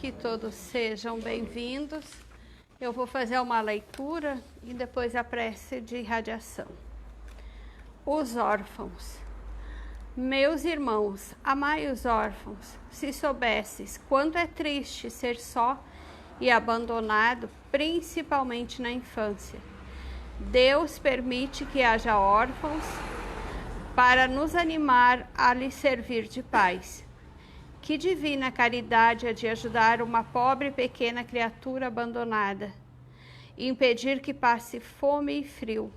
Que todos sejam bem-vindos. Eu vou fazer uma leitura e depois a prece de irradiação. Os órfãos. Meus irmãos, amai os órfãos. Se soubesses quanto é triste ser só e abandonado, principalmente na infância. Deus permite que haja órfãos para nos animar a lhe servir de pais. Que divina caridade é de ajudar uma pobre pequena criatura abandonada, impedir que passe fome e frio,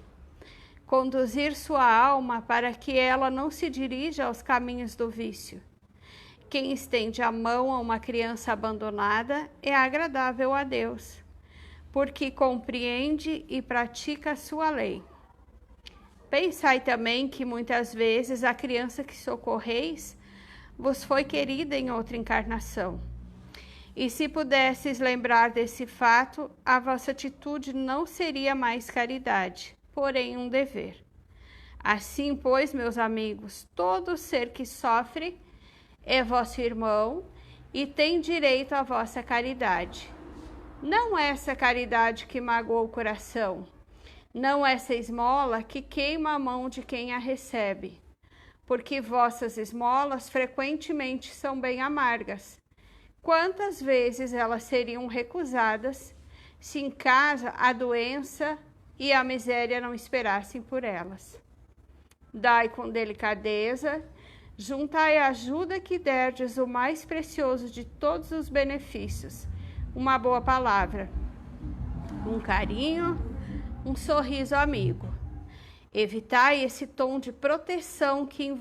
conduzir sua alma para que ela não se dirija aos caminhos do vício. Quem estende a mão a uma criança abandonada é agradável a Deus, porque compreende e pratica a sua lei. Pensai também que muitas vezes a criança que socorreis vos foi querida em outra encarnação. E se pudesses lembrar desse fato, a vossa atitude não seria mais caridade, porém um dever. Assim, pois, meus amigos, todo ser que sofre é vosso irmão e tem direito à vossa caridade. Não essa caridade que magoa o coração, não essa esmola que queima a mão de quem a recebe, porque vossas esmolas frequentemente são bem amargas. Quantas vezes elas seriam recusadas se em casa a doença e a miséria não esperassem por elas? Dai com delicadeza, juntai a ajuda que derdes o mais precioso de todos os benefícios, uma boa palavra, um carinho, um sorriso amigo. Evitai esse tom de proteção que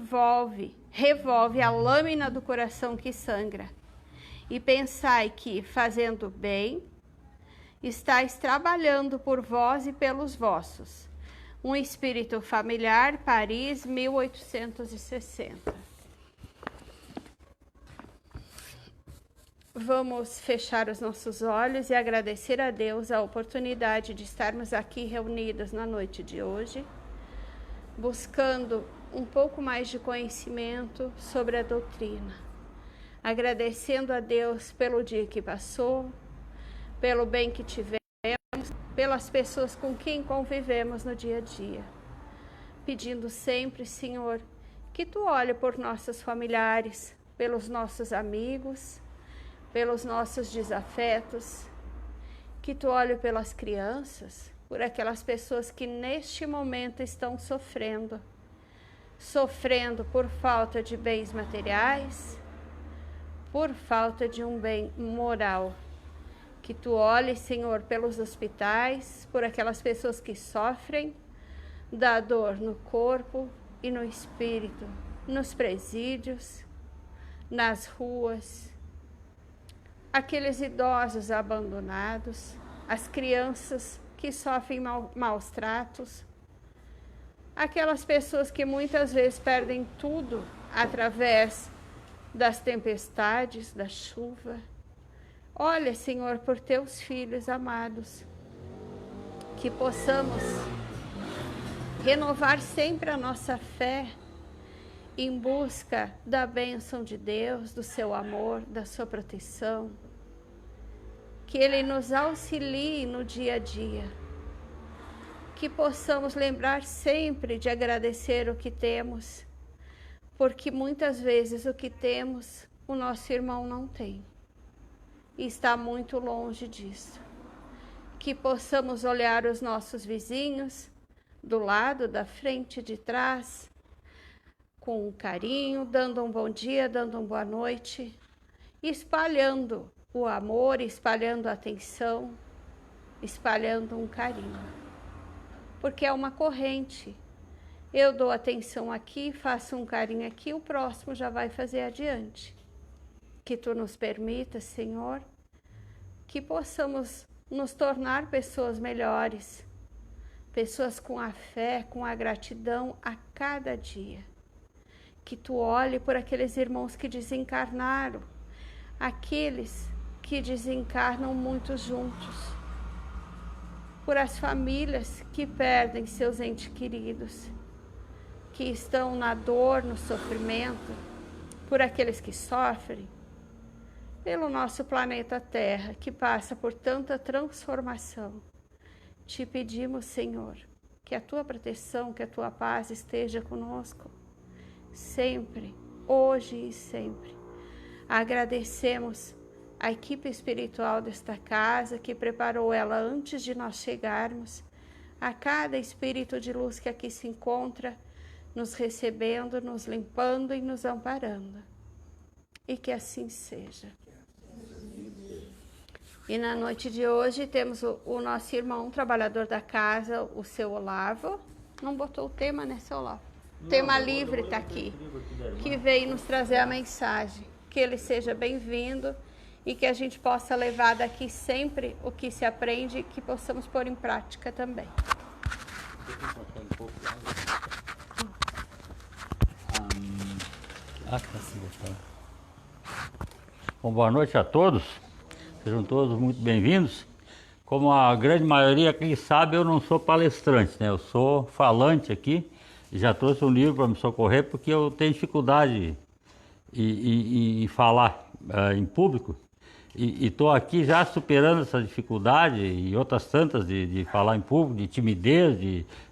revolve a lâmina do coração que sangra. E pensai que, fazendo bem, estáis trabalhando por vós e pelos vossos. Um espírito familiar, Paris, 1860. Vamos fechar os nossos olhos e agradecer a Deus a oportunidade de estarmos aqui reunidos na noite de hoje, buscando um pouco mais de conhecimento sobre a doutrina, agradecendo a Deus pelo dia que passou, pelo bem que tivemos, pelas pessoas com quem convivemos no dia a dia, pedindo sempre, Senhor, que Tu olhe por nossos familiares, pelos nossos amigos, pelos nossos desafetos, que Tu olhe pelas crianças, por aquelas pessoas que neste momento estão sofrendo por falta de bens materiais, por falta de um bem moral. Que Tu olhe, Senhor, pelos hospitais, por aquelas pessoas que sofrem da dor no corpo e no espírito, nos presídios, nas ruas, aqueles idosos abandonados, as crianças que sofrem maus tratos, aquelas pessoas que muitas vezes perdem tudo através das tempestades, da chuva. Olha, Senhor, por Teus filhos amados, que possamos renovar sempre a nossa fé em busca da bênção de Deus, do Seu amor, da Sua proteção, que Ele nos auxilie no dia a dia, que possamos lembrar sempre de agradecer o que temos, porque muitas vezes o que temos, o nosso irmão não tem, e está muito longe disso. Que possamos olhar os nossos vizinhos, do lado, da frente, de trás, com carinho, dando um bom dia, dando uma boa noite, espalhando o amor, espalhando a atenção, espalhando um carinho. Porque é uma corrente. Eu dou atenção aqui, faço um carinho aqui, o próximo já vai fazer adiante. Que Tu nos permita, Senhor, que possamos nos tornar pessoas melhores, pessoas com a fé, com a gratidão a cada dia. Que Tu olhe por aqueles irmãos que desencarnaram, aqueles que desencarnam muito juntos, por as famílias que perdem seus entes queridos, que estão na dor, no sofrimento, por aqueles que sofrem, pelo nosso planeta Terra, que passa por tanta transformação. Te pedimos, Senhor, que a tua proteção, que a tua paz esteja conosco, sempre, hoje e sempre. Agradecemos a equipe espiritual desta casa, que preparou ela antes de nós chegarmos, a cada espírito de luz que aqui se encontra, nos recebendo, nos limpando e nos amparando. E que assim seja. E na noite de hoje temos o nosso irmão, trabalhador da casa, o seu Olavo. Não botou o tema, né, seu Olavo? Tema livre está aqui, que veio nos trazer a mensagem. Que ele seja bem-vindo e que a gente possa levar daqui sempre o que se aprende e que possamos pôr em prática também. Bom, boa noite a todos, sejam todos muito bem-vindos. Como a grande maioria aqui sabe, eu não sou palestrante, né? Eu sou falante aqui e já trouxe um livro para me socorrer porque eu tenho dificuldade em falar em público e estou aqui já superando essa dificuldade e outras tantas de falar em público, de timidez,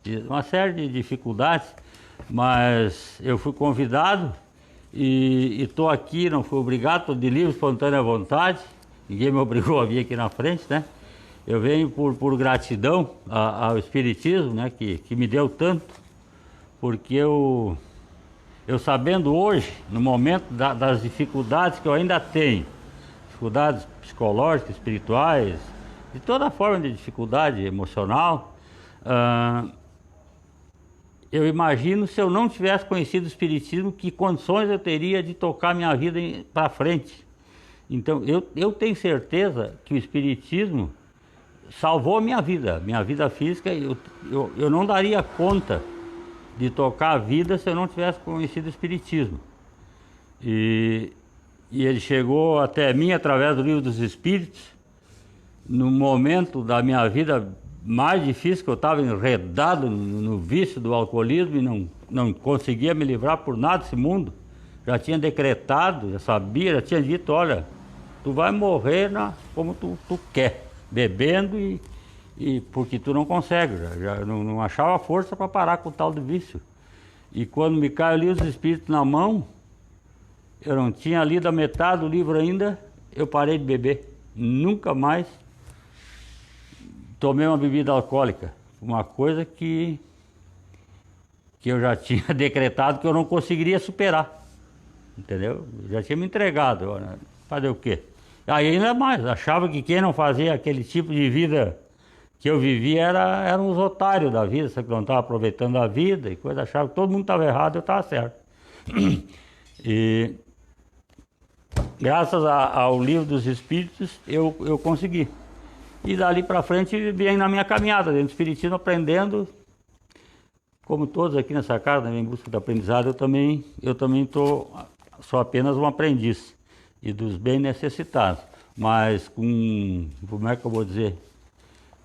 de uma série de dificuldades, mas eu fui convidado e estou aqui, não fui obrigado, estou de livre, espontânea vontade, ninguém me obrigou a vir aqui na frente, né? Eu venho por gratidão ao Espiritismo, né, que me deu tanto, porque eu sabendo hoje, no momento das dificuldades que eu ainda tenho, dificuldades psicológicas, espirituais, de toda forma de dificuldade emocional, eu imagino, se eu não tivesse conhecido o Espiritismo, que condições eu teria de tocar minha vida para frente. Então, eu tenho certeza que o Espiritismo salvou a minha vida física. Eu não daria conta de tocar a vida se eu não tivesse conhecido o Espiritismo. E ele chegou até mim através do Livro dos Espíritos, no momento da minha vida mais difícil, que eu estava enredado no vício do alcoolismo e não conseguia me livrar por nada desse mundo. Já tinha decretado, já sabia, já tinha dito, olha, tu vai morrer como tu quer, bebendo e porque tu não consegue, já não achava força para parar com o tal do vício. E quando me caiu o Livro dos Espíritos na mão, eu não tinha lido a metade do livro ainda, eu parei de beber. Nunca mais tomei uma bebida alcoólica, uma coisa que eu já tinha decretado que eu não conseguiria superar, entendeu? Já tinha me entregado, fazer o quê? Aí ainda mais, achava que quem não fazia aquele tipo de vida que eu vivia eram os otários da vida, que não estava aproveitando a vida e coisa, achava que todo mundo estava errado, eu estava certo. E graças ao Livro dos Espíritos eu consegui. E dali para frente vem na minha caminhada dentro do Espiritismo, aprendendo, como todos aqui nessa casa, em busca do aprendizado, eu também sou apenas um aprendiz e dos bem necessitados, mas como é que eu vou dizer,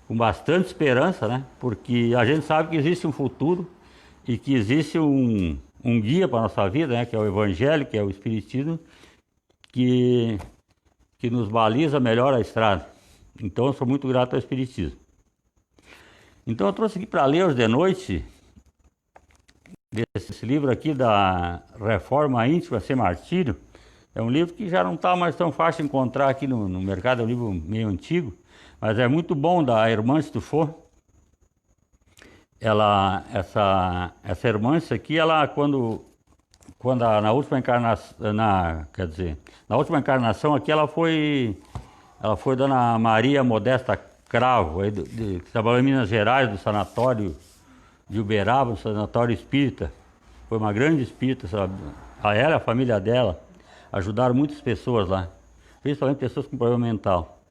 com bastante esperança, né? Porque a gente sabe que existe um futuro e que existe um guia para a nossa vida, né? Que é o Evangelho, que é o Espiritismo, que nos baliza melhor a estrada. Então eu sou muito grato ao Espiritismo. Então eu trouxe aqui para ler hoje de noite desse livro aqui da Reforma Íntima Sem Martírio. É um livro que já não está mais tão fácil de encontrar aqui no mercado, é um livro meio antigo, mas é muito bom, da irmã Stufot. Essa irmã aqui, ela quando na última encarnação, na última encarnação aqui, ela foi Dona Maria Modesta Cravo, que trabalhou em Minas Gerais, do sanatório de Uberaba, do sanatório espírita. Foi uma grande espírita, sabe? A ela e a família dela ajudaram muitas pessoas lá, principalmente pessoas com problema mental.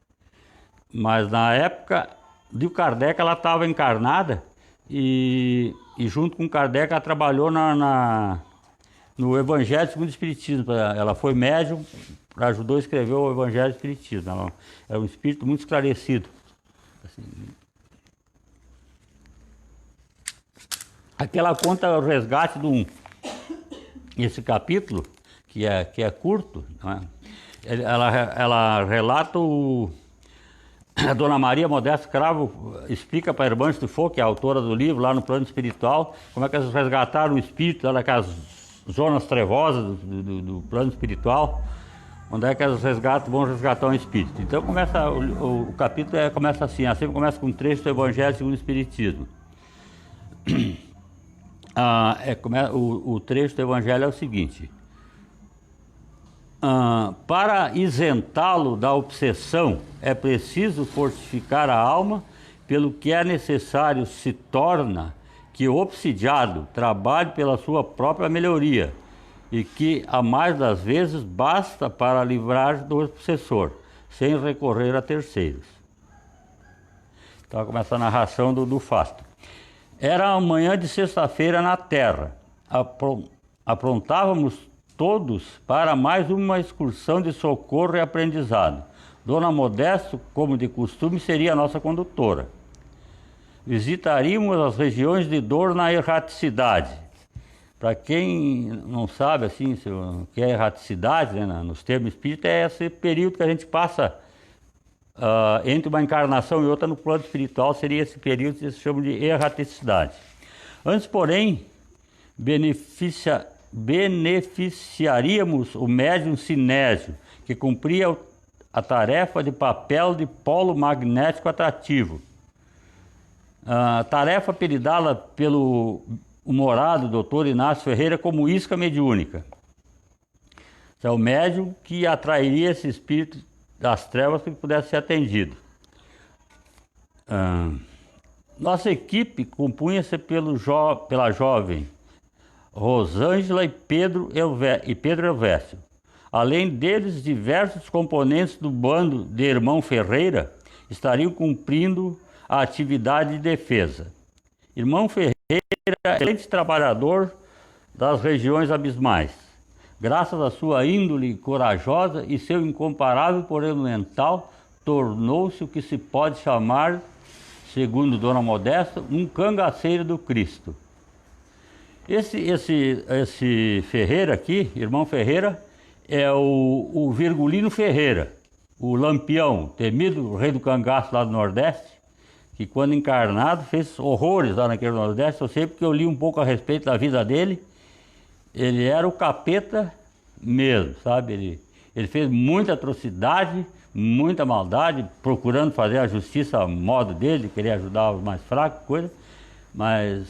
Mas na época do Kardec ela estava encarnada e junto com Kardec ela trabalhou no Evangelho segundo o Espiritismo. Ela foi médium, ajudou a escrever o Evangelho do Espiritismo. Ela é um espírito muito esclarecido. Assim. Aqui ela conta o resgate esse capítulo, que é curto, não é? Ela relata a Dona Maria Modesta Cravo explica para a irmã Stifo, que é a autora do livro, lá no plano espiritual, como é que eles resgataram o espírito lá daquelas zonas trevosas do plano espiritual, onde é que eles vão resgatar um espírito. Então começa o capítulo começa assim começa com um trecho do Evangelho segundo o Espiritismo. O trecho do Evangelho é o seguinte: para isentá-lo da obsessão é preciso fortificar a alma, pelo que é necessário se torna que o obsidiado trabalhe pela sua própria melhoria, e que a mais das vezes basta para livrar do obsessor, sem recorrer a terceiros. Então começa a narração do fato. Era a manhã de sexta-feira na terra. Aprontávamos todos para mais uma excursão de socorro e aprendizado. Dona Modesto, como de costume, seria a nossa condutora. Visitaríamos as regiões de dor na erraticidade. Para quem não sabe assim, o que é erraticidade, né, nos termos espíritas, é esse período que a gente passa entre uma encarnação e outra no plano espiritual, seria esse período que se chama de erraticidade. Antes, porém, beneficiaríamos o médium Sinésio, que cumpria a tarefa de papel de polo magnético atrativo. Tarefa apelidada pelo humorado doutor Inácio Ferreira como isca mediúnica. É o médium que atrairia esse espírito das trevas para que pudesse ser atendido. Nossa equipe compunha-se pela jovem Rosângela e Pedro Elvésio. Além deles, diversos componentes do bando de irmão Ferreira estariam cumprindo a atividade de defesa. Irmão Ferreira é excelente trabalhador das regiões abismais. Graças à sua índole corajosa e seu incomparável poder mental, tornou-se o que se pode chamar, segundo Dona Modesta, um cangaceiro do Cristo. Esse Ferreira aqui, irmão Ferreira, é o Virgulino Ferreira, o Lampião, temido rei do cangaço lá do Nordeste, que quando encarnado fez horrores lá naquele Nordeste. Eu sei porque eu li um pouco a respeito da vida dele. Ele era o capeta mesmo, sabe? Ele fez muita atrocidade, muita maldade, procurando fazer a justiça a modo dele, querer ajudar os mais fracos, coisa. Mas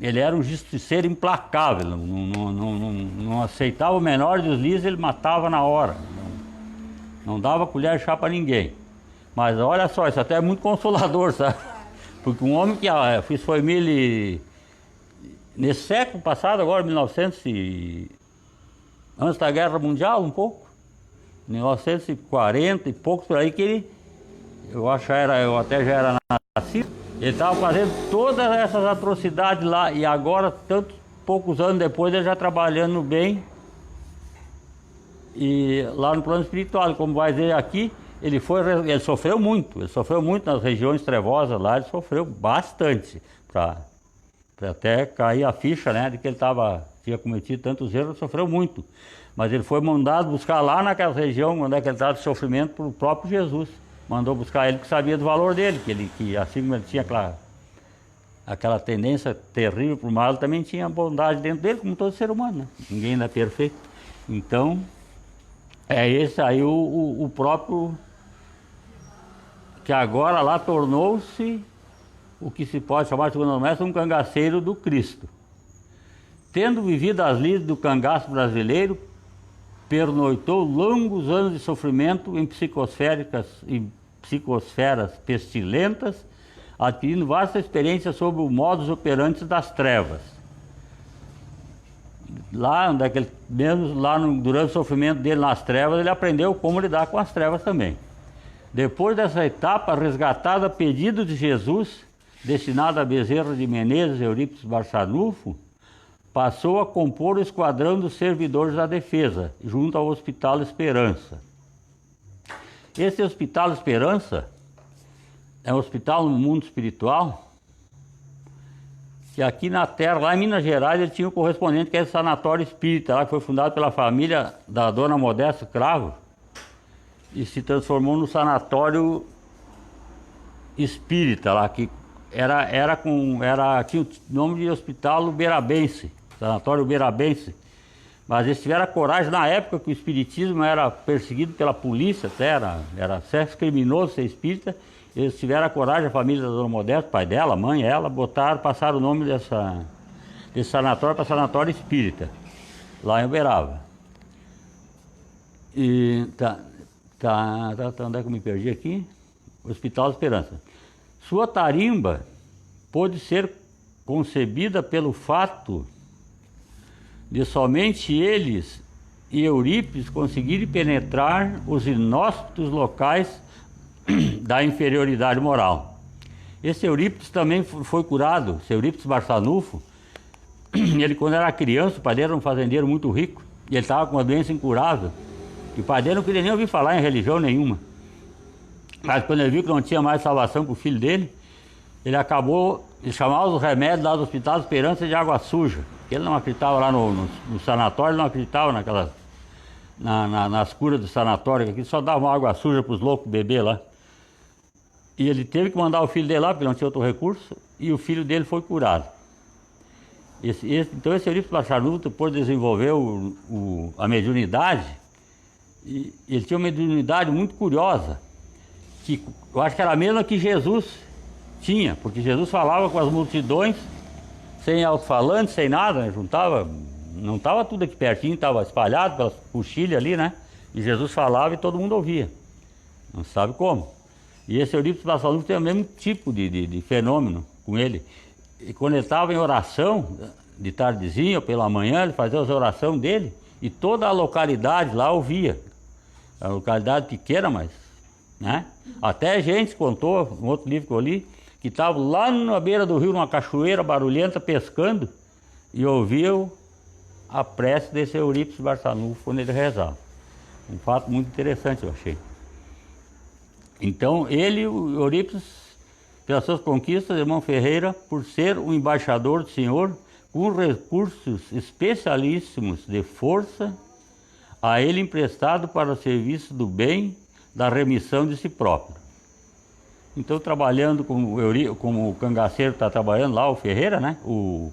ele era um justiceiro implacável, não aceitava o menor deslize, ele matava na hora. Não dava colher de chá para ninguém. Mas olha só, isso até é muito consolador, sabe? Porque um homem que isso foi nesse século passado, agora 1900 antes da Guerra Mundial, um pouco, 1940 e poucos por aí, que eu até já era nascido, ele estava fazendo todas essas atrocidades lá, e agora, tantos poucos anos depois, ele já trabalhando bem, e lá no plano espiritual, como vai dizer aqui, ele sofreu muito nas regiões trevosas lá, ele sofreu bastante, para até cair a ficha, né, de que ele tinha cometido tantos erros, sofreu muito. Mas ele foi mandado buscar lá naquela região, onde é que ele estava de sofrimento, para o próprio Jesus. Mandou buscar ele, que sabia do valor dele, que assim como ele tinha aquela tendência terrível para o mal, também tinha bondade dentro dele, como todo ser humano, né? Ninguém ainda é perfeito. Então, é esse aí o próprio, que agora lá tornou-se o que se pode chamar, segundo o mestre, um cangaceiro do Cristo. Tendo vivido as lides do cangaço brasileiro, pernoitou longos anos de sofrimento em psicosferas pestilentas, adquirindo vasta experiência sobre o modus operandi das trevas. Durante o sofrimento dele nas trevas, ele aprendeu como lidar com as trevas também. Depois dessa etapa, resgatada a pedido de Jesus, destinada a Bezerra de Menezes e Eurípides Barçanufo, passou a compor o esquadrão dos servidores da defesa, junto ao Hospital Esperança. Esse Hospital Esperança é um hospital no mundo espiritual, que aqui na Terra, lá em Minas Gerais, ele tinha um correspondente, que é o Sanatório Espírita, lá que foi fundado pela família da Dona Modesta Cravo, e se transformou no sanatório espírita lá, que tinha o nome de Hospital Uberabense, Sanatório Uberabense. Mas eles tiveram a coragem, na época que o espiritismo era perseguido pela polícia, até era sexo criminoso ser espírita, eles tiveram a coragem, a família da Dona Modesta, pai dela, a mãe, ela, passaram o nome desse sanatório para Sanatório Espírita, lá em Uberaba. E onde é que eu me perdi aqui? Hospital Esperança. Sua tarimba pôde ser concebida pelo fato de somente eles e Eurípides conseguirem penetrar os inóspitos locais da inferioridade moral. Esse Eurípides também foi curado, esse Eurípides Barçanufo. Ele, quando era criança, o pai dele era um fazendeiro muito rico, e ele estava com uma doença incurável, e o pai dele não queria nem ouvir falar em religião nenhuma. Mas quando ele viu que não tinha mais salvação para o filho dele, ele chamava os remédios lá do Hospital Esperança de água suja. Ele não acreditava lá no sanatório, ele não acreditava nas curas do sanatório, que aqui só davam água suja para os loucos beber lá. E ele teve que mandar o filho dele lá, porque não tinha outro recurso, e o filho dele foi curado. Então esse Eurípides Barçanufo, depois desenvolveu a mediunidade, e ele tinha uma mediunidade muito curiosa, que eu acho que era a mesma que Jesus tinha, porque Jesus falava com as multidões, sem alto-falante, sem nada, né? Não estava tudo aqui pertinho, estava espalhado pelas coxilhas ali, né? E Jesus falava e todo mundo ouvia. Não sabe como. E esse Eurípides Barçanufo tem o mesmo tipo de fenômeno com ele. E quando ele estava em oração, de tardezinha ou pela manhã, ele fazia as orações dele, e toda a localidade lá ouvia. A localidade pequena, mas, né? Até gente contou, um outro livro que eu li, que estava lá na beira do rio, numa cachoeira barulhenta, pescando, e ouviu a prece desse Eurípides Barçanufo quando ele rezava. Um fato muito interessante, eu achei. Então, o Eurípides, pelas suas conquistas, irmão Ferreira, por ser um embaixador do Senhor, com recursos especialíssimos de força, a ele emprestado para o serviço do bem, da remissão de si próprio. Então, trabalhando como o cangaceiro está trabalhando lá, o Ferreira, né? O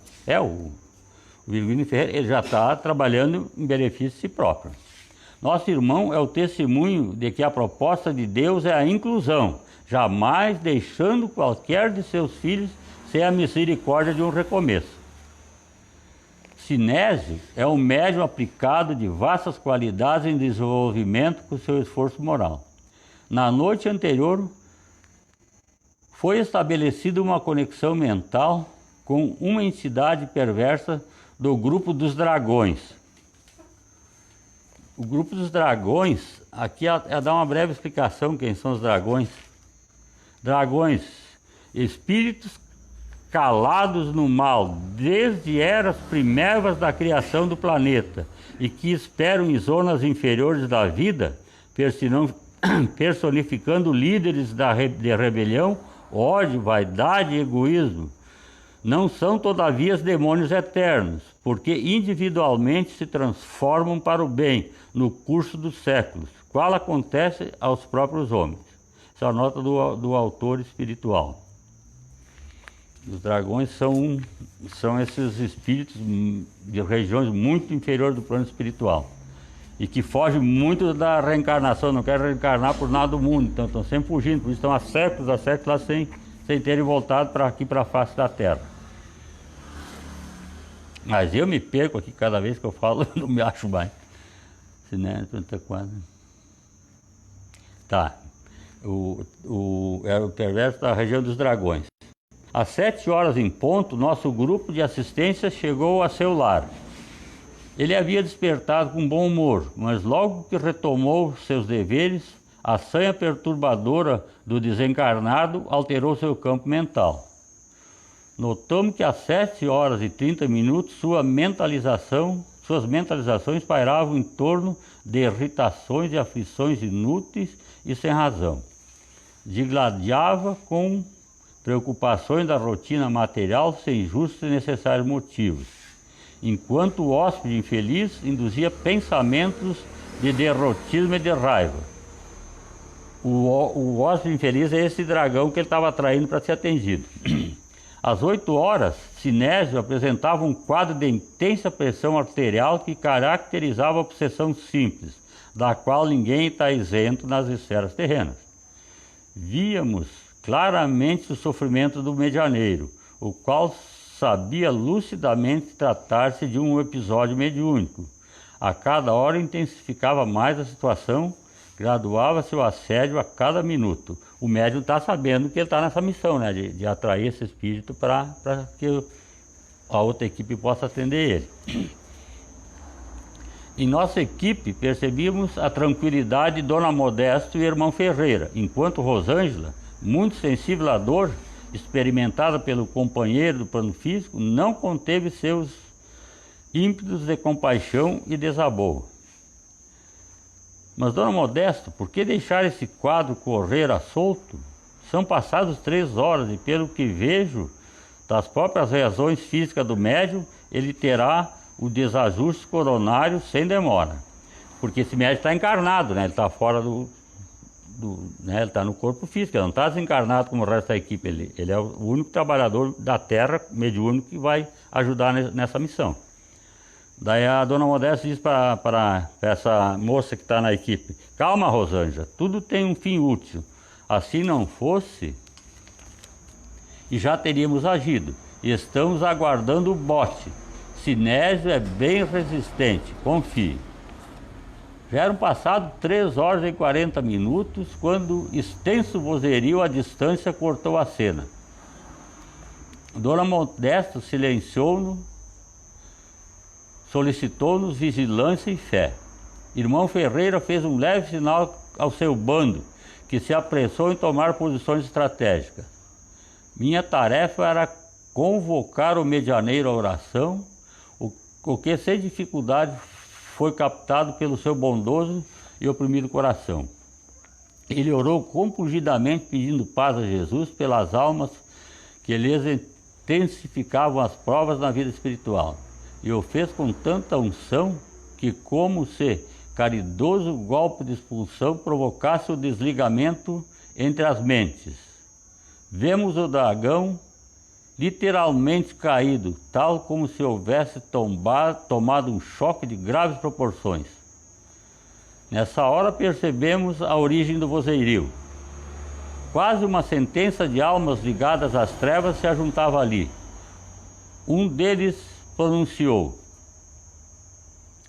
Virgínio Ferreira, ele já está trabalhando em benefício de si próprio. Nosso irmão é o testemunho de que a proposta de Deus é a inclusão, jamais deixando qualquer de seus filhos sem a misericórdia de um recomeço. Sinésio é um médium aplicado de vastas qualidades em desenvolvimento com seu esforço moral. Na noite anterior, foi estabelecida uma conexão mental com uma entidade perversa do grupo dos dragões. O grupo dos dragões, aqui é dar uma breve explicação quem são os dragões. Dragões, espíritos calados no mal, desde eras primeiras da criação do planeta, e que esperam em zonas inferiores da vida, personificando líderes de rebelião, ódio, vaidade e egoísmo. Não são, todavia, demônios eternos, porque individualmente se transformam para o bem no curso dos séculos, qual acontece aos próprios homens. Essa é a nota do autor espiritual. Os dragões são esses espíritos de regiões muito inferiores do plano espiritual e que fogem muito da reencarnação, não querem reencarnar por nada do mundo, então estão sempre fugindo, por isso estão há séculos lá sem terem voltado para aqui, para a face da Terra. Mas eu me perco aqui cada vez que eu falo, eu não me acho mais. Né? Tá. Era o perverso da região dos dragões. Às 7 horas em ponto, nosso grupo de assistência chegou a seu lar. Ele havia despertado com bom humor, mas logo que retomou seus deveres, a sanha perturbadora do desencarnado alterou seu campo mental. Notamos que às 7 horas e 30 minutos suas mentalizações pairavam em torno de irritações e aflições inúteis e sem razão. Digladiava com preocupações da rotina material sem justos e necessários motivos, enquanto o hóspede infeliz induzia pensamentos de derrotismo e de raiva. O hóspede infeliz é esse dragão que ele estava atraindo para ser atendido. Às 8 horas, Sinésio apresentava um quadro de intensa pressão arterial que caracterizava a obsessão simples, da qual ninguém está isento nas esferas terrenas. Víamos claramente o sofrimento do medianeiro, o qual sabia lucidamente tratar-se de um episódio mediúnico. A cada hora intensificava mais a situação, graduava-se o assédio a cada minuto. O médium está sabendo que ele está nessa missão, né, de atrair esse espírito para que a outra equipe possa atender ele. Em nossa equipe, percebíamos a tranquilidade de Dona Modesto e irmão Ferreira, enquanto Rosângela, muito sensível à dor, experimentada pelo companheiro do plano físico, não conteve seus ímpetos de compaixão e desabou. Mas, Dona Modesto, por que deixar esse quadro correr a solto? São passadas 3 horas e, pelo que vejo, das próprias reações físicas do médium, ele terá o desajuste coronário sem demora. Porque esse médium está encarnado, né? Ele está fora né? Ele está no corpo físico, ele não está desencarnado como o resto da equipe. Ele é o único trabalhador da Terra, mediúnico, que vai ajudar nessa missão. Daí a Dona Modesta diz para essa moça que está na equipe: calma, Rosângela, tudo tem um fim útil. Assim não fosse, e já teríamos agido. Estamos aguardando o bote. Sinésio é bem resistente, confie. Já eram passados 3 horas e 40 minutos, quando extenso vozerio à distância cortou a cena. Dona Modesta silenciou-nos, solicitou-nos vigilância e fé. Irmão Ferreira fez um leve sinal ao seu bando, que se apressou em tomar posições estratégicas. Minha tarefa era convocar o medianeiro à oração, o que sem dificuldade foi captado pelo seu bondoso e oprimido coração. Ele orou compungidamente pedindo paz a Jesus pelas almas que lhes intensificavam as provas na vida espiritual. E o fez com tanta unção que, como se caridoso golpe de expulsão provocasse o desligamento entre as mentes. Vemos o dragão literalmente caído, tal como se houvesse tomado um choque de graves proporções. Nessa hora percebemos a origem do vozerio. Quase uma sentença de almas ligadas às trevas se ajuntava ali. Um deles pronunciou: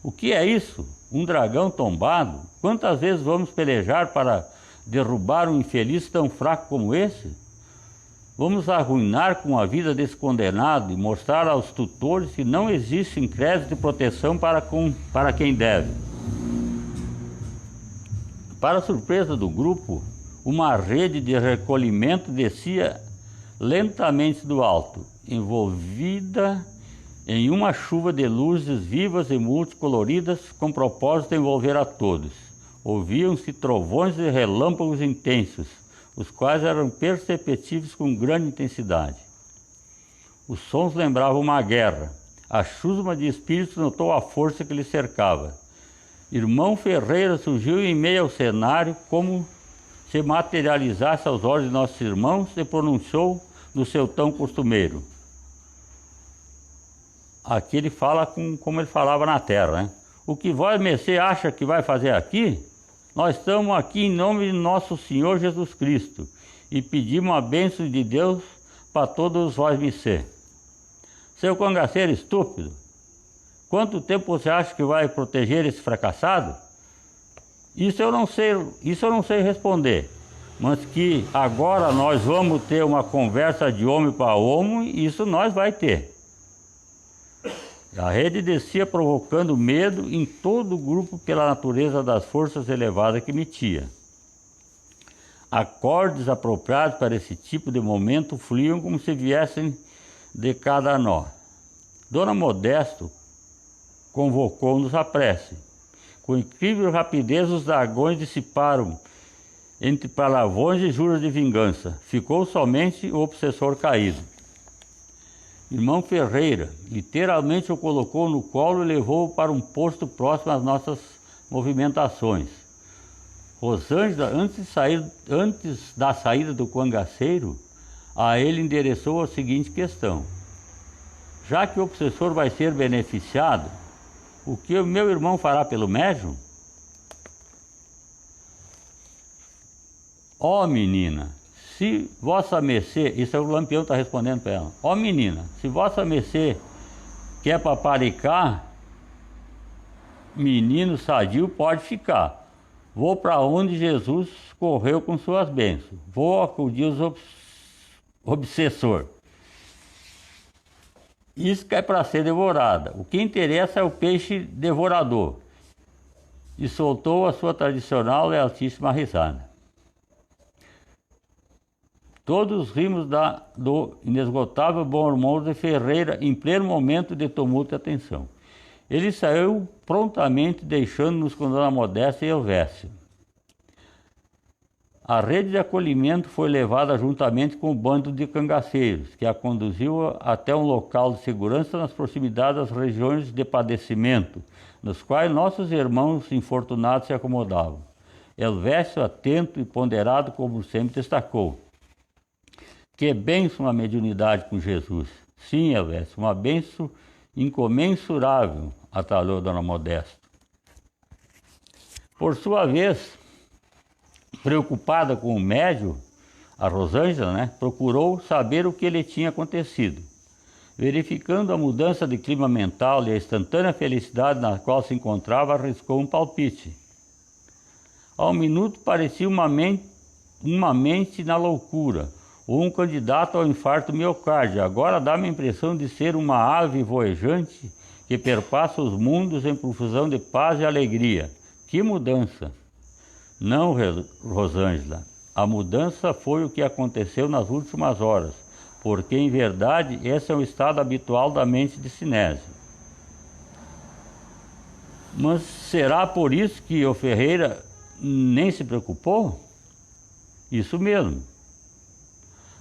o que é isso? Um dragão tombado? Quantas vezes vamos pelejar para derrubar um infeliz tão fraco como esse? Vamos arruinar com a vida desse condenado e mostrar aos tutores que não existe crédito e proteção para quem deve. Para a surpresa do grupo, uma rede de recolhimento descia lentamente do alto, envolvida em uma chuva de luzes vivas e multicoloridas, com propósito de envolver a todos. Ouviam-se trovões e relâmpagos intensos, os quais eram perceptíveis com grande intensidade. Os sons lembravam uma guerra. A chusma de espíritos notou a força que lhe cercava. Irmão Ferreira surgiu em meio ao cenário, como se materializasse aos olhos de nossos irmãos, e pronunciou no seu tom costumeiro. Aqui ele fala como ele falava na terra, né? O que vós, mercê, acha que vai fazer aqui? Nós estamos aqui em nome de nosso Senhor Jesus Cristo e pedimos a bênção de Deus para todos vós, mercê. Seu cangaceiro estúpido, quanto tempo você acha que vai proteger esse fracassado? Isso eu não sei responder, mas que agora nós vamos ter uma conversa de homem para homem, isso nós vai ter. A rede descia provocando medo em todo o grupo pela natureza das forças elevadas que emitia. Acordes apropriados para esse tipo de momento fluíam como se viessem de cada nó. Dona Modesto convocou-nos à prece. Com incrível rapidez os dragões dissiparam entre palavrões e juros de vingança. Ficou somente o obsessor caído. Irmão Ferreira literalmente o colocou no colo e levou-o para um posto próximo às nossas movimentações. Rosângela, antes da saída do cangaceiro, a ele endereçou a seguinte questão: já que o obsessor vai ser beneficiado, o que o meu irmão fará pelo médium? Ó menina, se vossa mercê, isso é o Lampião está respondendo para ela, ó menina, se vossa mercê quer paparicar, menino sadio pode ficar. Vou para onde Jesus correu com suas bênçãos. Vou acudir os obsessor. Isca é para ser devorada. O que interessa é o peixe devorador. E soltou a sua tradicional e altíssima risada. Todos rimos do inesgotável bom humor de Ferreira em pleno momento de tumulto e atenção. Ele saiu prontamente, deixando-nos com Dona Modesta e Elvésio. A rede de acolhimento foi levada juntamente com o bando de cangaceiros, que a conduziu até um local de segurança nas proximidades das regiões de padecimento, nos quais nossos irmãos infortunados se acomodavam. Elvésio, atento e ponderado, como sempre destacou: que bênção a mediunidade com Jesus. Sim, Elvésio, uma bênção incomensurável, atalhou Dona Modesta. Por sua vez, preocupada com o médium, a Rosângela, procurou saber o que lhe tinha acontecido. Verificando a mudança de clima mental e a instantânea felicidade na qual se encontrava, arriscou um palpite. Ao minuto parecia uma mente na loucura, ou um candidato ao infarto miocárdio. Agora dá-me a impressão de ser uma ave voejante que perpassa os mundos em profusão de paz e alegria. Que mudança! Não, Rosângela, a mudança foi o que aconteceu nas últimas horas, porque, em verdade, esse é o estado habitual da mente de Sinésio. Mas será por isso que o Ferreira nem se preocupou? Isso mesmo.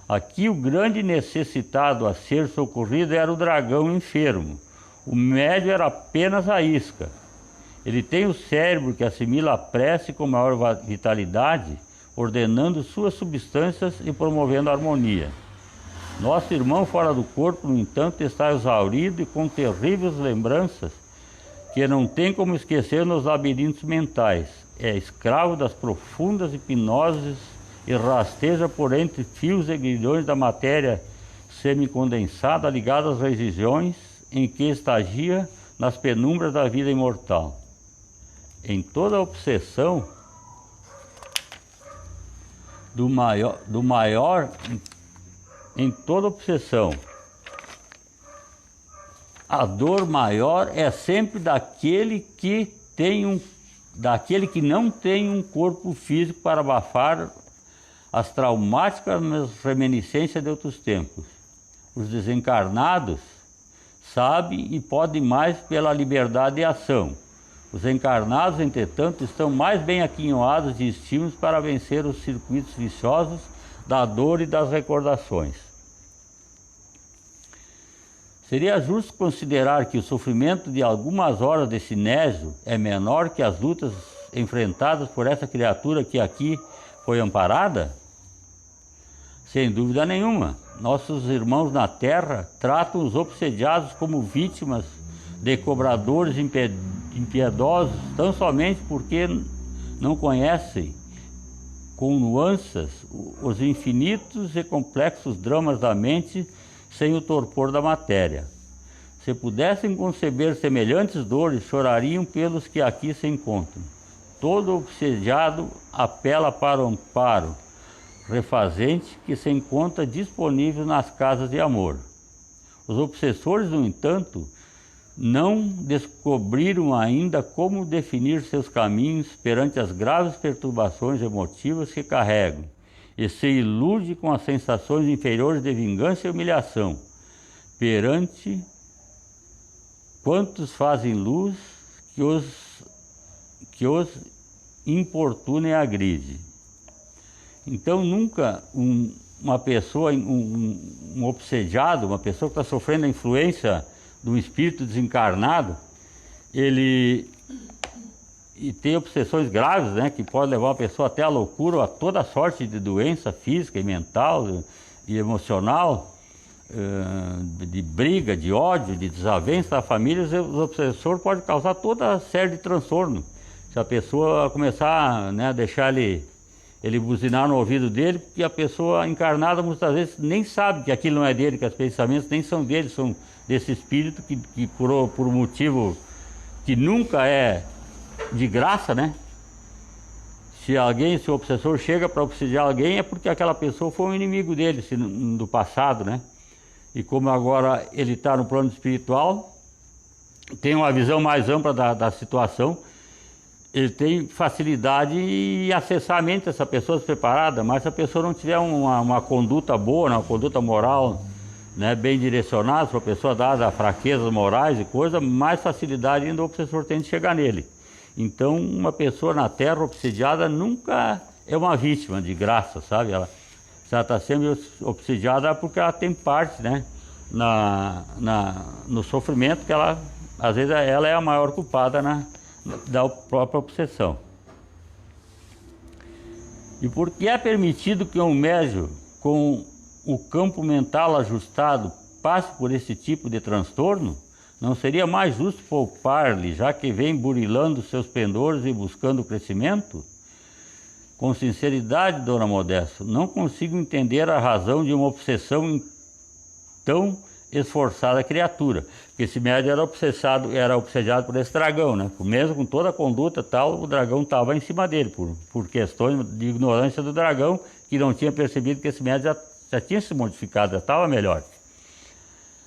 Aqui o grande necessitado a ser socorrido era o dragão enfermo. O médium era apenas a isca. Ele tem o cérebro que assimila a prece com maior vitalidade, ordenando suas substâncias e promovendo a harmonia. Nosso irmão fora do corpo, no entanto, está exaurido e com terríveis lembranças que não tem como esquecer nos labirintos mentais. É escravo das profundas hipnoses e rasteja por entre fios e grilhões da matéria semicondensada ligada às regiões em que estagia nas penumbras da vida imortal. Em toda obsessão em toda obsessão, a dor maior é sempre daquele que não tem um corpo físico para abafar as traumáticas reminiscências de outros tempos. Os desencarnados sabem e podem mais pela liberdade de ação. Os encarnados, entretanto, estão mais bem aquinhoados de estímulos para vencer os circuitos viciosos da dor e das recordações. Seria justo considerar que o sofrimento de algumas horas de Sinésio é menor que as lutas enfrentadas por essa criatura que aqui foi amparada? Sem dúvida nenhuma. Nossos irmãos na terra tratam os obsediados como vítimas de cobradores impiedosos, tão somente porque não conhecem com nuances os infinitos e complexos dramas da mente sem o torpor da matéria. Se pudessem conceber semelhantes dores, chorariam pelos que aqui se encontram. Todo obsediado apela para o amparo refazente que se encontra disponível nas casas de amor. Os obsessores, no entanto, não descobriram ainda como definir seus caminhos perante as graves perturbações emotivas que carregam e se ilude com as sensações inferiores de vingança e humilhação perante quantos fazem luz que os importuna e agride. Então nunca uma pessoa, um obsediado, uma pessoa que está sofrendo a influência de um espírito desencarnado, ele e tem obsessões graves, né, que podem levar a pessoa até a loucura, ou a toda sorte de doença física e mental e emocional, de briga, de ódio, de desavença da família. Os obsessores podem causar toda série de transtorno. Se a pessoa começar, né, a deixar ele buzinar no ouvido dele, porque a pessoa encarnada muitas vezes nem sabe que aquilo não é dele, que os pensamentos nem são dele, são desse espírito que por um motivo que nunca é de graça, né? Se o obsessor chega para obsidiar alguém, é porque aquela pessoa foi um inimigo dele do passado, né? E como agora ele está no plano espiritual, tem uma visão mais ampla da situação, ele tem facilidade em acessar a mente dessa pessoa despreparada, mas se a pessoa não tiver uma conduta boa, uma conduta moral, né, bem direcionada, para a pessoa dada fraquezas morais e coisa, mais facilidade ainda o obsessor tem de chegar nele. Então, uma pessoa na Terra obsidiada nunca é uma vítima de graça, sabe? Se ela está sendo obsidiada é porque ela tem parte, né, no sofrimento, que ela, às vezes, ela é a maior culpada da própria obsessão. E por que é permitido que um médium com o campo mental ajustado passe por esse tipo de transtorno? Não seria mais justo poupar-lhe, já que vem burilando seus pendores e buscando crescimento? Com sinceridade, dona Modesto, não consigo entender a razão de uma obsessão em tão esforçada criatura. Porque esse médium era obsediado por esse dragão, né? Mesmo com toda a conduta e tal, o dragão estava em cima dele, por questões de ignorância do dragão, que não tinha percebido que esse médium já tinha se modificado, já estava melhor.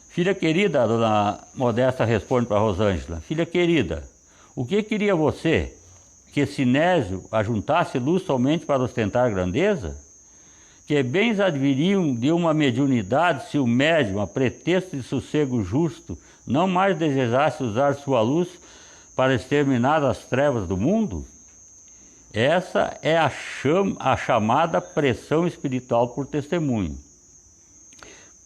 Filha querida, a dona Modesta responde para Rosângela: filha querida, o que queria você? Que Sinésio ajuntasse luz somente para ostentar grandeza? Que bens adviriam de uma mediunidade se o médium, a pretexto de sossego justo, não mais desejasse usar sua luz para exterminar as trevas do mundo? Essa é a chamada pressão espiritual por testemunho.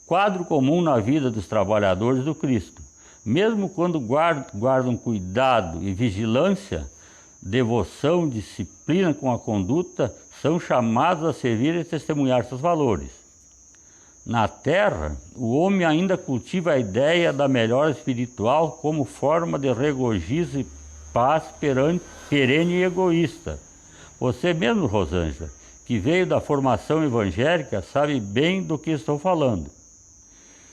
Quadro comum na vida dos trabalhadores do Cristo. Mesmo quando guardam cuidado e vigilância, devoção, disciplina com a conduta, são chamados a servir e testemunhar seus valores. Na Terra, o homem ainda cultiva a ideia da melhora espiritual como forma de regozijo e paz perene e egoísta. Você mesmo, Rosângela, que veio da formação evangélica, sabe bem do que estou falando.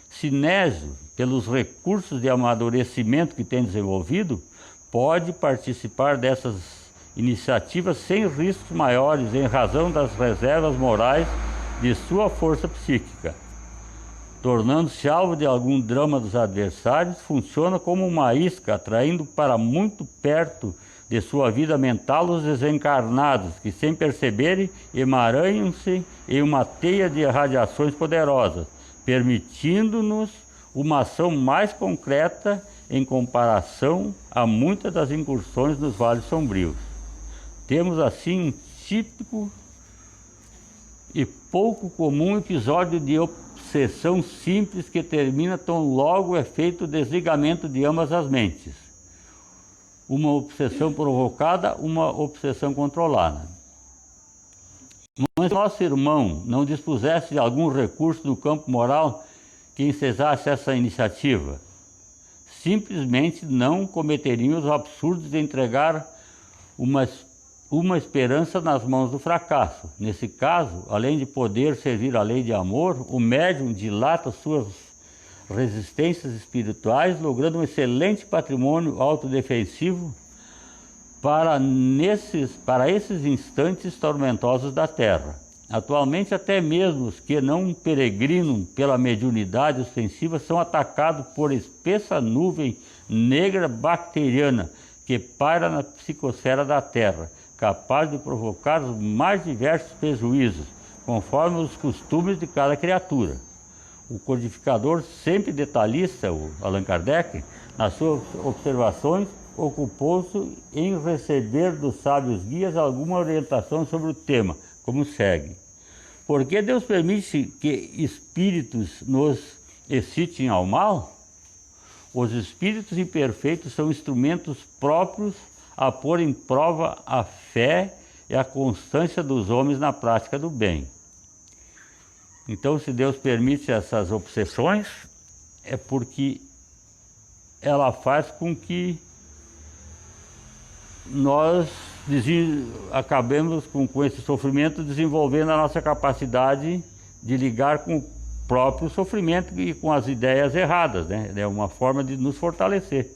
Sinésio, pelos recursos de amadurecimento que tem desenvolvido, pode participar dessas iniciativas sem riscos maiores em razão das reservas morais de sua força psíquica. Tornando-se alvo de algum drama dos adversários, funciona como uma isca, atraindo para muito perto de sua vida mental os desencarnados, que sem perceberem emaranham-se em uma teia de radiações poderosas, permitindo-nos uma ação mais concreta em comparação a muitas das incursões nos vales sombrios. Temos assim um típico e pouco comum episódio de obsessão simples que termina tão logo é feito o desligamento de ambas as mentes. Uma obsessão provocada, uma obsessão controlada. Mas se nosso irmão não dispusesse de algum recurso no campo moral que ensejasse essa iniciativa, simplesmente não cometeriam os absurdos de entregar uma esperança nas mãos do fracasso. Nesse caso, além de poder servir a lei de amor, o médium dilata suas resistências espirituais, logrando um excelente patrimônio autodefensivo para esses instantes tormentosos da Terra. Atualmente, até mesmo os que não peregrinam pela mediunidade ostensiva são atacados por espessa nuvem negra bacteriana que paira na psicosfera da Terra, capaz de provocar os mais diversos prejuízos, conforme os costumes de cada criatura. O codificador, sempre detalhista, o Allan Kardec, nas suas observações, ocupou-se em receber dos sábios guias alguma orientação sobre o tema, como segue. Por que Deus permite que espíritos nos excitem ao mal? Os espíritos imperfeitos são instrumentos próprios a pôr em prova a fé e a constância dos homens na prática do bem. Então, se Deus permite essas obsessões, é porque ela faz com que nós acabemos com esse sofrimento desenvolvendo a nossa capacidade de ligar com o próprio sofrimento e com as ideias erradas, né? É uma forma de nos fortalecer.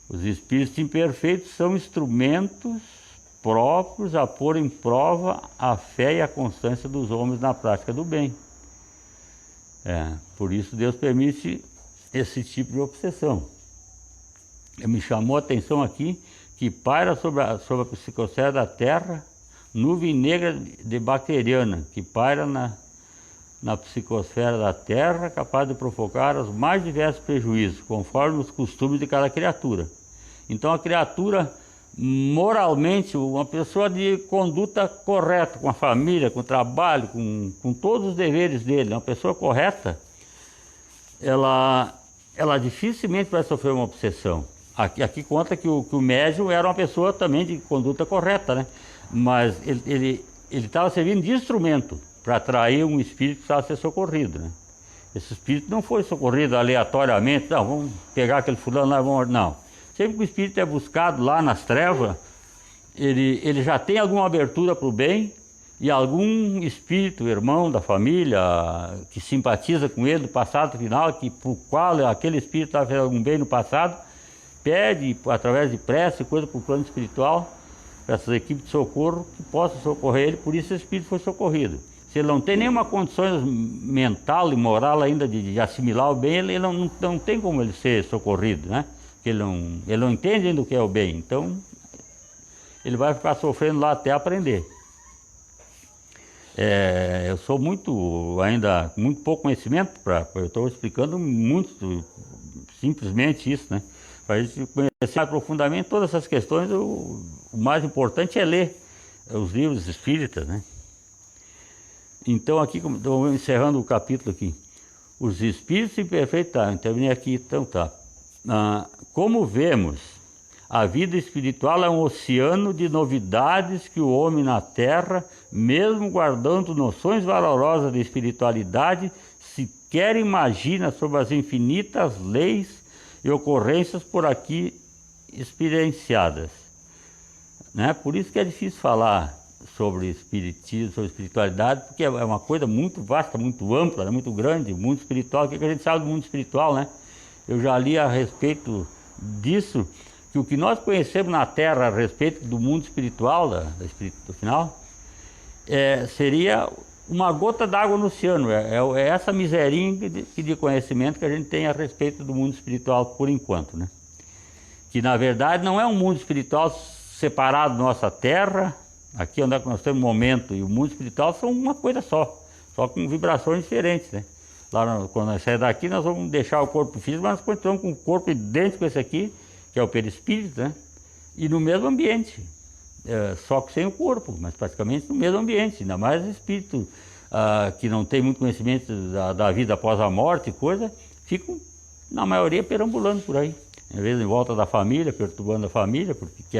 Os espíritos imperfeitos são instrumentos próprios a pôr em prova a fé e a constância dos homens na prática do bem. Por isso Deus permite esse tipo de obsessão. Me chamou a atenção aqui que paira sobre a psicosfera da Terra nuvem negra de bacteriana, que paira na psicosfera da Terra, capaz de provocar os mais diversos prejuízos, conforme os costumes de cada criatura. Então a criatura, moralmente, uma pessoa de conduta correta, com a família, com o trabalho, com todos os deveres dele, uma pessoa correta, ela dificilmente vai sofrer uma obsessão. Aqui conta que o médium era uma pessoa também de conduta correta, né? Mas ele estava servindo de instrumento para atrair um espírito que precisava ser socorrido, né? Esse espírito não foi socorrido aleatoriamente, não, vamos pegar aquele fulano lá, não. Sempre que o espírito é buscado lá nas trevas, ele já tem alguma abertura para o bem, e algum espírito, irmão da família, que simpatiza com ele do passado final, por qual aquele espírito estava fazendo algum bem no passado, pede, através de prece, coisa para o plano espiritual, para essas equipes de socorro, que possam socorrer ele, por isso esse espírito foi socorrido. Se ele não tem nenhuma condição mental e moral ainda de assimilar o bem, ele não tem como ele ser socorrido, né? Porque ele não entende ainda o que é o bem, então ele vai ficar sofrendo lá até aprender. Eu sou ainda muito pouco conhecimento, eu estou explicando muito simplesmente isso, né? Para a gente conhecer mais profundamente todas essas questões, o mais importante é ler os livros espíritas, né? Então aqui, estou encerrando o capítulo aqui. Os espíritos imperfeitos, terminei aqui, então tá. Como vemos, a vida espiritual é um oceano de novidades que o homem na Terra, mesmo guardando noções valorosas de espiritualidade, sequer imagina sobre as infinitas leis e ocorrências por aqui experienciadas, né? Por isso que é difícil falar sobre espiritismo, sobre espiritualidade, porque é uma coisa muito vasta, muito ampla, né? Muito grande, o mundo espiritual. O que a gente sabe do mundo espiritual, né? Eu já li a respeito disso, que o que nós conhecemos na Terra a respeito do mundo espiritual, do final, seria uma gota d'água no oceano. É essa miserinha de conhecimento que a gente tem a respeito do mundo espiritual por enquanto, né? Que na verdade não é um mundo espiritual separado da nossa Terra, aqui onde nós temos um momento, e o mundo espiritual são uma coisa só com vibrações diferentes, né? Lá quando nós saímos daqui, nós vamos deixar o corpo físico, mas nós continuamos com um corpo idêntico a esse aqui, que é o perispírito, né? E no mesmo ambiente. Só que sem o corpo, mas praticamente no mesmo ambiente, ainda mais o espírito que não tem muito conhecimento da vida após a morte e coisa, ficam, na maioria, perambulando por aí. Às vezes em volta da família, perturbando a família, porque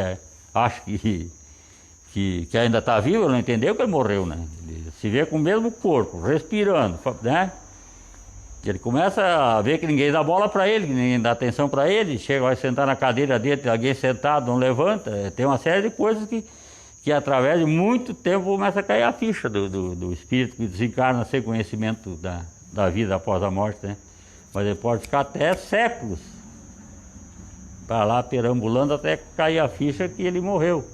acha que ainda está vivo, ele não entendeu que ele morreu, né? Ele se vê com o mesmo corpo, respirando, né? Ele começa a ver que ninguém dá bola para ele, que ninguém dá atenção para ele, chega, vai sentar na cadeira dele, tem alguém sentado, não levanta. Tem uma série de coisas que através de muito tempo começa a cair a ficha do espírito que desencarna sem conhecimento da vida após a morte, né? Mas ele pode ficar até séculos para lá perambulando até cair a ficha que ele morreu.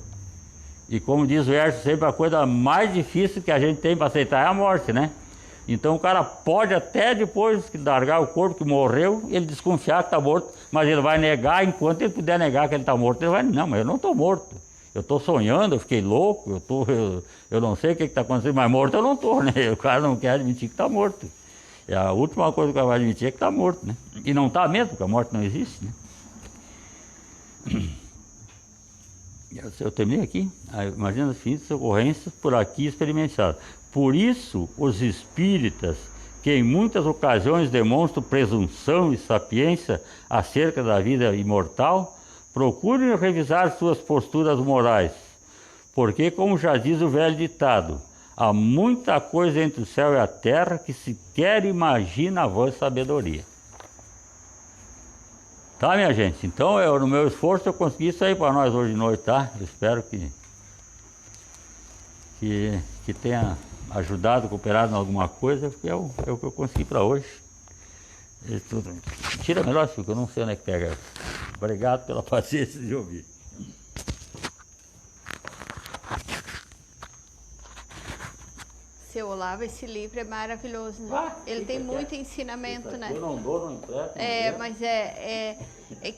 E como diz o Hércio, sempre a coisa mais difícil que a gente tem para aceitar é a morte, né? Então o cara pode até depois que largar o corpo que morreu, ele desconfiar que está morto, mas ele vai negar, enquanto ele puder negar que ele está morto, ele vai, não, mas eu não estou morto. Eu estou sonhando, eu fiquei louco, eu não sei o que está acontecendo, mas morto eu não estou, né? O cara não quer admitir que está morto. E a última coisa que ele vai admitir é que está morto, né? E não está mesmo, porque a morte não existe, né? Eu terminei aqui. Imagina as infinitas ocorrências por aqui experimentadas. Por isso, os espíritas, que em muitas ocasiões demonstram presunção e sapiência acerca da vida imortal, Procure revisar suas posturas morais, porque, como já diz o velho ditado, há muita coisa entre o céu e a terra que sequer imagina a vossa sabedoria. Tá, minha gente? Então, no meu esforço, eu consegui isso aí para nós hoje de noite, tá? Eu espero que tenha ajudado, cooperado em alguma coisa, porque é o que eu consegui para hoje. Tira melhor, porque eu não sei onde é que pega. Obrigado pela paciência de ouvir. Seu Olavo, esse livro é maravilhoso, né? Ele tem muito ensinamento, né? Eu não dou, não empresto. Mas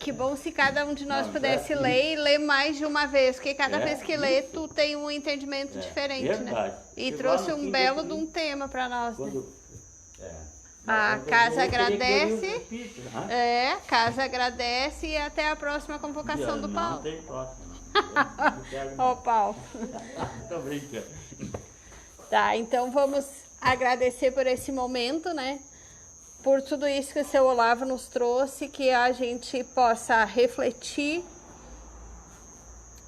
que bom se cada um de nós pudesse ler e ler mais de uma vez, porque cada vez que lê, tu tem um entendimento diferente, verdade. né? E trouxe um belo de um tema para nós, né? A casa agradece, casa agradece e até a próxima convocação do Paulo. Não tem próxima, não. Ó, Paulo. Tô brincando. Tá, então vamos agradecer por esse momento, né? Por tudo isso que o seu Olavo nos trouxe, que a gente possa refletir.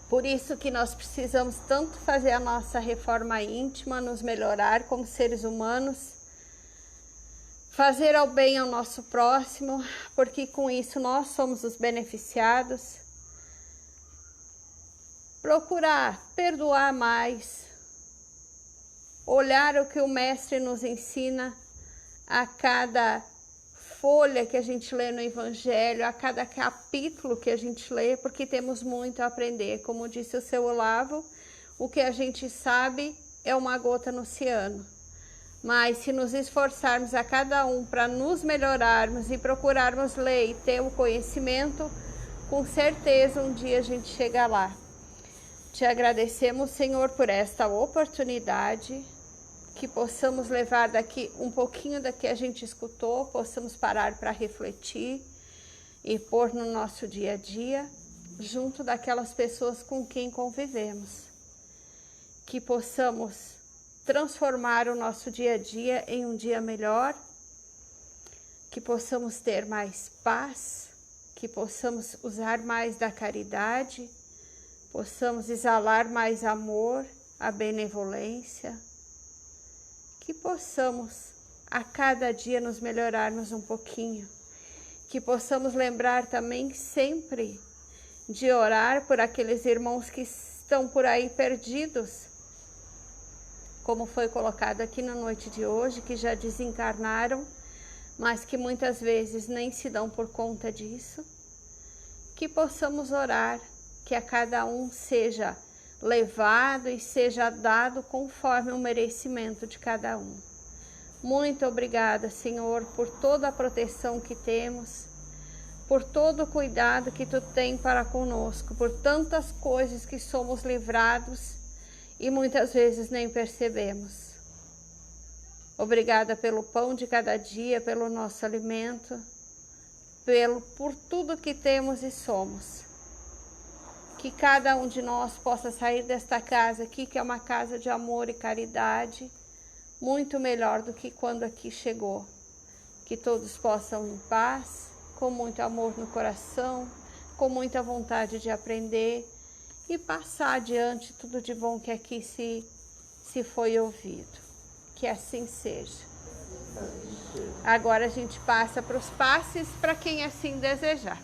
Por isso que nós precisamos tanto fazer a nossa reforma íntima, nos melhorar como seres humanos, fazer ao bem ao nosso próximo, porque com isso nós somos os beneficiados. Procurar perdoar mais, olhar o que o Mestre nos ensina a cada folha que a gente lê no Evangelho, a cada capítulo que a gente lê, porque temos muito a aprender. Como disse o seu Olavo, o que a gente sabe é uma gota no oceano. Mas se nos esforçarmos a cada um para nos melhorarmos e procurarmos ler e ter o conhecimento, com certeza um dia a gente chega lá. Te agradecemos, Senhor, por esta oportunidade, que possamos levar daqui um pouquinho da que a gente escutou, possamos parar para refletir e pôr no nosso dia a dia, junto daquelas pessoas com quem convivemos. Que possamos transformar o nosso dia a dia em um dia melhor, que possamos ter mais paz, que possamos usar mais da caridade, possamos exalar mais amor, a benevolência, que possamos a cada dia nos melhorarmos um pouquinho, que possamos lembrar também sempre de orar por aqueles irmãos que estão por aí perdidos, como foi colocado aqui na noite de hoje, que já desencarnaram, mas que muitas vezes nem se dão por conta disso, que possamos orar, que a cada um seja levado e seja dado conforme o merecimento de cada um. Muito obrigada, Senhor, por toda a proteção que temos, por todo o cuidado que Tu tem para conosco, por tantas coisas que somos livrados e muitas vezes nem percebemos. Obrigada pelo pão de cada dia, pelo nosso alimento, por tudo que temos e somos. Que cada um de nós possa sair desta casa aqui, que é uma casa de amor e caridade, muito melhor do que quando aqui chegou. Que todos possam em paz, com muito amor no coração, com muita vontade de aprender e passar adiante tudo de bom que aqui se foi ouvido. Que assim seja. Agora a gente passa para os passes para quem assim desejar.